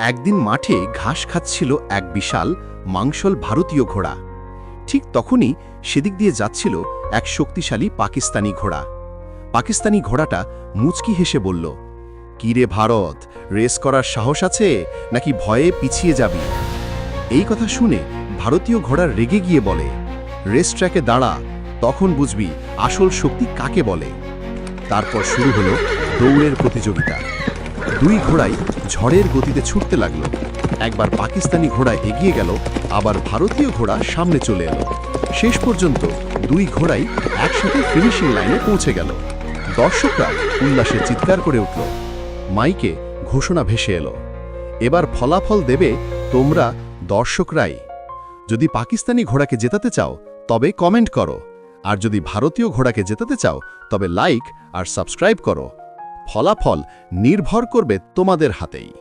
একদিন মাঠে ঘাস খাচ্ছিল এক বিশাল মাংসল ভারতীয় ঘোড়া। ঠিক তখনই সেদিক দিয়ে যাচ্ছিল এক শক্তিশালী পাকিস্তানি ঘোড়া। পাকিস্তানি ঘোড়াটা মুচকি হেসে বলল, "কি রে ভারত, রেস করার সাহস আছে নাকি ভয়ে পিছিয়ে যাবি?" এই কথা শুনে ভারতীয় ঘোড়া রেগে গিয়ে বলে, "রেস ট্র্যাকে দাঁড়া, তখন বুঝবি আসল শক্তি কাকে বলে।" তারপর শুরু হলো দৌড়ের প্রতিযোগিতা। দুই ঘোড়াই ঝড়ের গতিতে ছুটতে লাগলো। একবার পাকিস্তানি ঘোড়া এগিয়ে গেল, আবার ভারতীয় ঘোড়া সামনে চলে এলো। শেষ পর্যন্ত দুই ঘোড়াই একসাথে ফিনিশিং লাইনে পৌঁছে গেল। দর্শকরা উল্লাসে চিৎকার করে উঠল। মাইকে ঘোষণা ভেসে এলো, "এবার ফলাফল দেবে তোমরা দর্শকরাই। যদি পাকিস্তানি ঘোড়াকে জেতাতে চাও তবে কমেন্ট করো, আর যদি ভারতীয় ঘোড়াকে জেতাতে চাও তবে লাইক আর সাবস্ক্রাইব করো। ফলাফল নির্ভর করবে তোমাদের হাতেই।"